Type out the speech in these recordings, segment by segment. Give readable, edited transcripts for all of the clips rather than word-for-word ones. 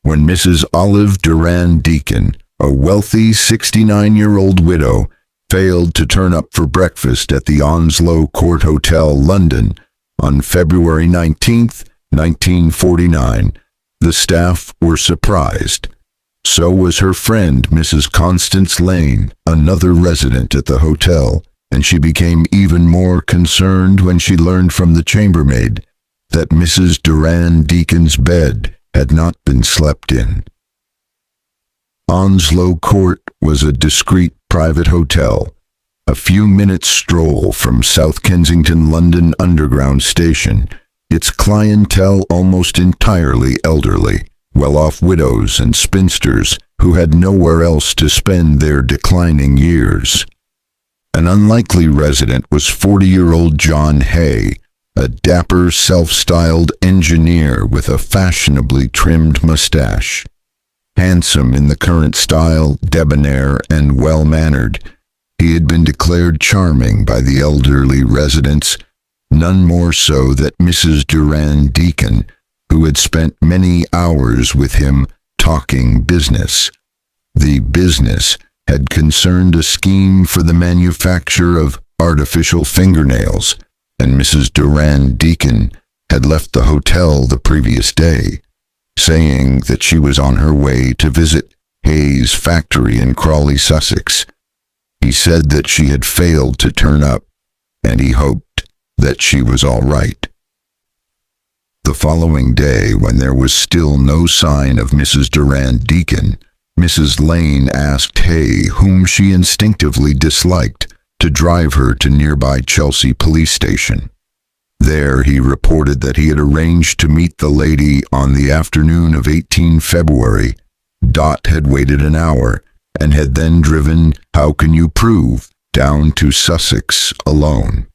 when Mrs. Olive Duran Deacon, a wealthy 69-year-old widow, failed to turn up for breakfast at the Onslow Court Hotel, London, on February 19, 1949. The staff were surprised. So was her friend, Mrs. Constance Lane, another resident at the hotel, and she became even more concerned when she learned from the chambermaid that Mrs. Duran Deacon's bed had not been slept in. Onslow Court was a discreet private hotel, a few minutes' stroll from South Kensington London Underground station, its clientele almost entirely elderly, well-off widows and spinsters who had nowhere else to spend their declining years. An unlikely resident was 40-year-old John Haigh, a dapper, self-styled engineer with a fashionably trimmed mustache. Handsome in the current style, debonair, and well-mannered, he had been declared charming by the elderly residents, none more so that Mrs. Duran Deacon, who had spent many hours with him talking business. The business had concerned a scheme for the manufacture of artificial fingernails, and Mrs. Duran Deacon had left the hotel the previous day, saying that she was on her way to visit Hay's factory in Crawley, Sussex. He said that she had failed to turn up, and he hoped that she was all right. The following day, when there was still no sign of Mrs. Duran Deacon, Mrs. Lane asked Haigh, whom she instinctively disliked, to drive her to nearby Chelsea police station. There he reported that he had arranged to meet the lady on the afternoon of 18 February. Dot had waited an hour, and had then driven How Can You Prove down to Sussex alone.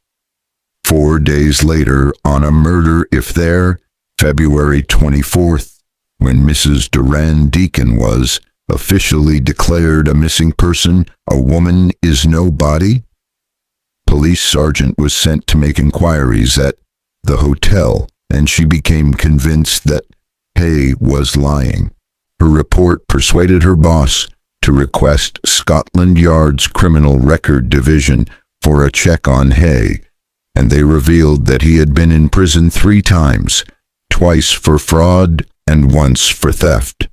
4 days later, on a murder if there, February 24th, when Mrs. Duran Deacon was officially declared a missing person, a woman is no body. Police sergeant was sent to make inquiries at the hotel, and she became convinced that Haigh was lying. Her report persuaded her boss to request Scotland Yard's Criminal Record Division for a check on Haigh, and they revealed that he had been in prison 3 times, twice for fraud and once for theft.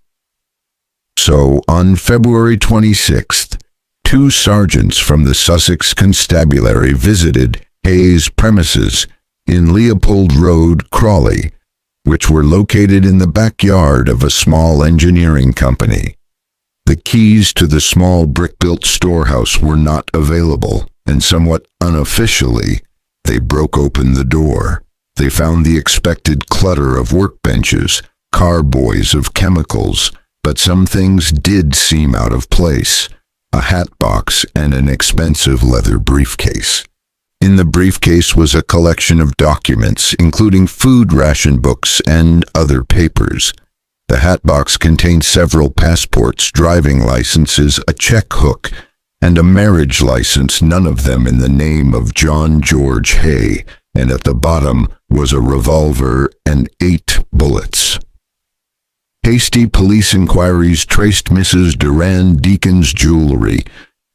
So, on February 26th, 2 sergeants from the Sussex Constabulary visited Hay's premises in Leopold Road, Crawley, which were located in the backyard of a small engineering company. The keys to the small brick-built storehouse were not available, and somewhat unofficially, they broke open the door. They found the expected clutter of workbenches, carboys of chemicals, but some things did seem out of place: a hat box and an expensive leather briefcase. In the briefcase was a collection of documents, including food ration books and other papers. The hat box contained several passports, driving licenses, a check hook, and a marriage license, none of them in the name of John George Haigh, and at the bottom was a revolver and 8 bullets. Hasty police inquiries traced Mrs. Duran Deacon's jewelry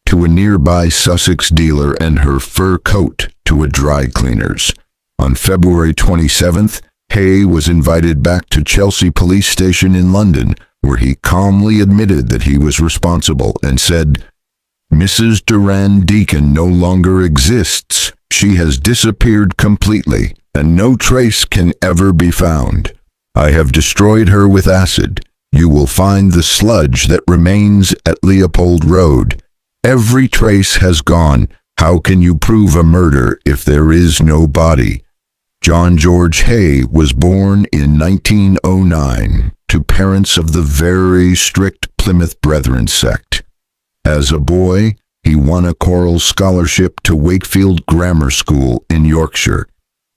to a nearby Sussex dealer and her fur coat to a dry cleaner's. On February 27th, Haigh was invited back to Chelsea police station in London, where he calmly admitted that he was responsible and said, "Mrs. Duran Deacon no longer exists. She has disappeared completely, and no trace can ever be found. I have destroyed her with acid. You will find the sludge that remains at Leopold Road. Every trace has gone. How can you prove a murder if there is no body?" John George Haigh was born in 1909 to parents of the very strict Plymouth Brethren sect. As a boy, he won a choral scholarship to Wakefield Grammar School in Yorkshire,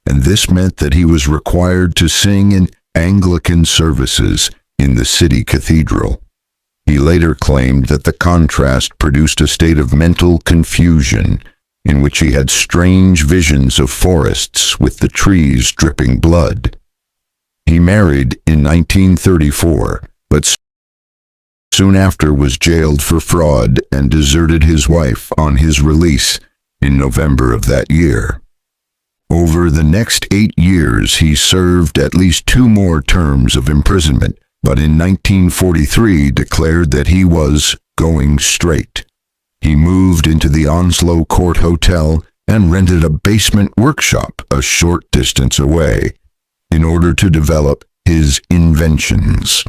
and this meant that he was required to sing in Anglican services in the city cathedral. He later claimed that the contrast produced a state of mental confusion in which he had strange visions of forests with the trees dripping blood. He married in 1934 but soon after was jailed for fraud and deserted his wife on his release in November of that year. Over the next 8 years, he served at least 2 more terms of imprisonment, but in 1943 declared that he was going straight. He moved into the Onslow Court Hotel and rented a basement workshop a short distance away in order to develop his inventions.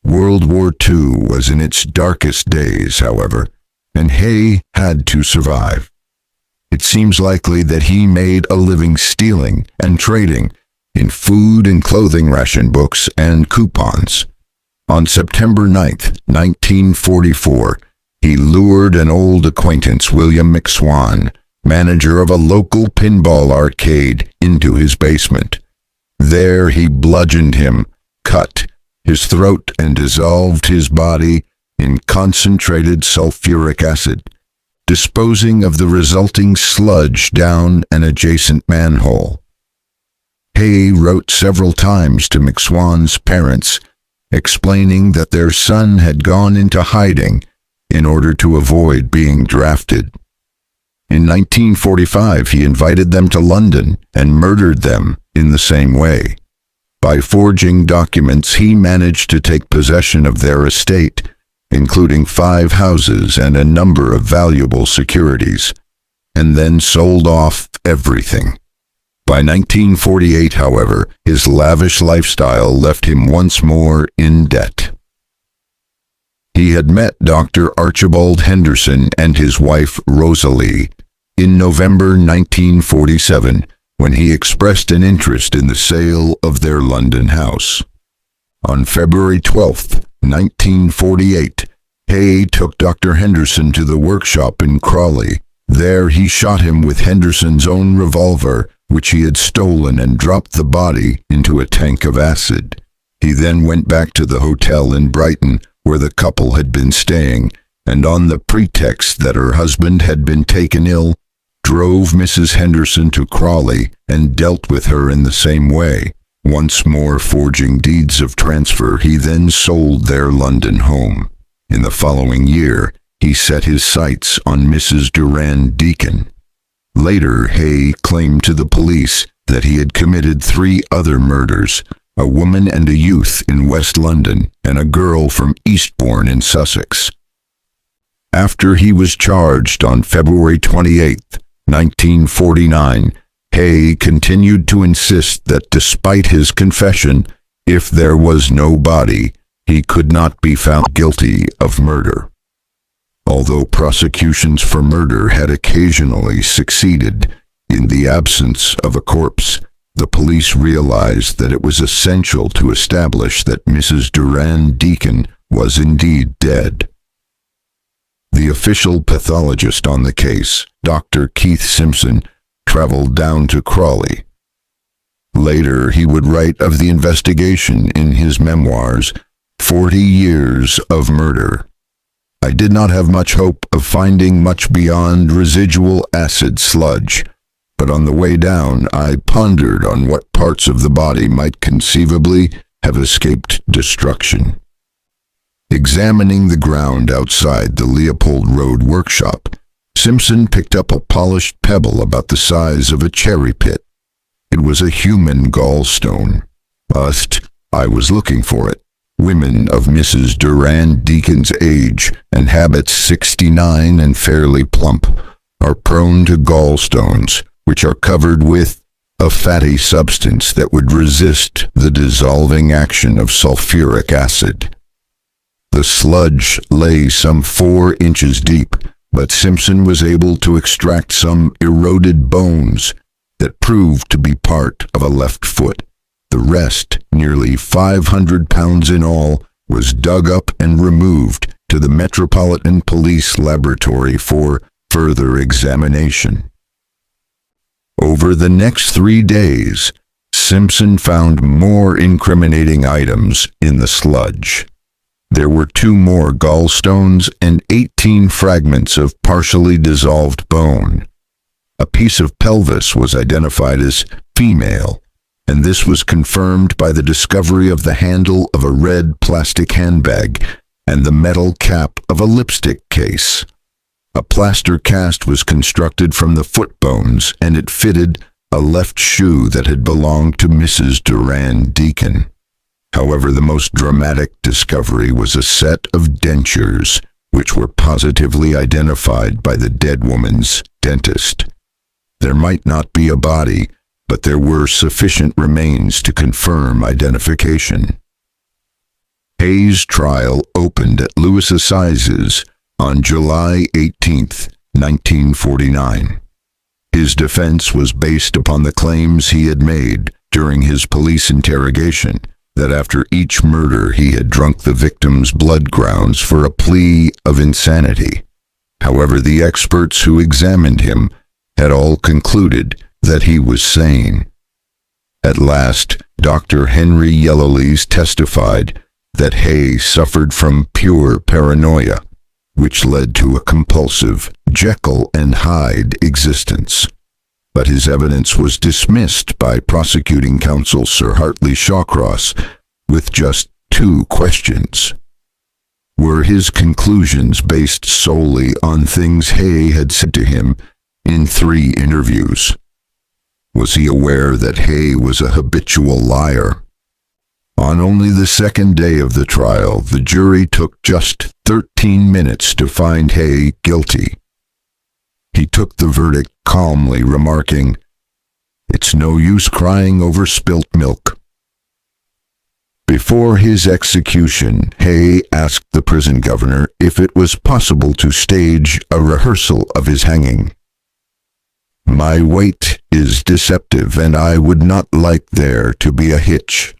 World War II was in its darkest days, however, and Haigh had to survive. It seems likely that he made a living stealing and trading in food and clothing ration books and coupons. On September 9th, 1944, he lured an old acquaintance, William McSwan, manager of a local pinball arcade, into his basement. There he bludgeoned him, cut his throat, and dissolved his body in concentrated sulfuric acid, disposing of the resulting sludge down an adjacent manhole. Haigh wrote several times to McSwan's parents, explaining that their son had gone into hiding in order to avoid being drafted. In 1945, he invited them to London and murdered them in the same way. By forging documents, he managed to take possession of their estate, including 5 houses and a number of valuable securities, and then sold off everything. By 1948, however, his lavish lifestyle left him once more in debt. He had met Dr. Archibald Henderson and his wife Rosalie in November 1947, when he expressed an interest in the sale of their London house. On February 12, 1948, Haigh took Dr. Henderson to the workshop in Crawley. There he shot him with Henderson's own revolver, which he had stolen, and dropped the body into a tank of acid. He then went back to the hotel in Brighton, where the couple had been staying, and on the pretext that her husband had been taken ill, drove Mrs. Henderson to Crawley and dealt with her in the same way. Once more forging deeds of transfer, he then sold their London home. In the following year, he set his sights on Mrs. Durand Deacon. Later, Haigh claimed to the police that he had committed 3 other murders, a woman and a youth in West London, and a girl from Eastbourne in Sussex. After he was charged on February 28, 1949, Haigh continued to insist that despite his confession, if there was no body, he could not be found guilty of murder. Although prosecutions for murder had occasionally succeeded in the absence of a corpse, the police realized that it was essential to establish that Mrs. Durand Deacon was indeed dead. The official pathologist on the case, Dr. Keith Simpson, traveled down to Crawley. Later, he would write of the investigation in his memoirs, 40 Years of Murder. I did not have much hope of finding much beyond residual acid sludge, but on the way down I pondered on what parts of the body might conceivably have escaped destruction. Examining the ground outside the Leopold Road workshop, Simpson picked up a polished pebble about the size of a cherry pit. It was a human gallstone. But I was looking for it. Women of Mrs. Durand Deacon's age and habits 69 and fairly plump are prone to gallstones, which are covered with a fatty substance that would resist the dissolving action of sulfuric acid. The sludge lay some 4 inches deep, but Simpson was able to extract some eroded bones that proved to be part of a left foot. The rest, nearly 500 pounds in all, was dug up and removed to the Metropolitan Police Laboratory for further examination. Over the next 3 days, Simpson found more incriminating items in the sludge. There were 2 more gallstones and 18 fragments of partially dissolved bone. A piece of pelvis was identified as female, and this was confirmed by the discovery of the handle of a red plastic handbag and the metal cap of a lipstick case. A plaster cast was constructed from the foot bones, and it fitted a left shoe that had belonged to Mrs. Durand Deacon. However, the most dramatic discovery was a set of dentures, which were positively identified by the dead woman's dentist. There might not be a body, but there were sufficient remains to confirm identification. Haigh's trial opened at Lewis Assizes on July 18, 1949. His defense was based upon the claims he had made during his police interrogation that after each murder he had drunk the victim's blood grounds for a plea of insanity. However, the experts who examined him had all concluded that he was sane. At last, Dr. Henry Yellowlees testified that Haigh suffered from pure paranoia, which led to a compulsive Jekyll and Hyde existence. But his evidence was dismissed by prosecuting counsel Sir Hartley Shawcross with just 2 questions. Were his conclusions based solely on things Haigh had said to him in 3 interviews? Was he aware that Haigh was a habitual liar? On only the second day of the trial, the jury took just 13 minutes to find Haigh guilty. He took the verdict calmly, remarking, "It's no use crying over spilt milk." Before his execution, Haigh asked the prison governor if it was possible to stage a rehearsal of his hanging. "My weight is deceptive, and I would not like there to be a hitch."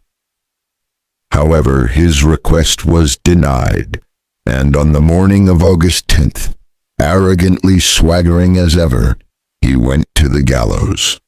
However, his request was denied, and on the morning of August 10th, arrogantly swaggering as ever, he went to the gallows.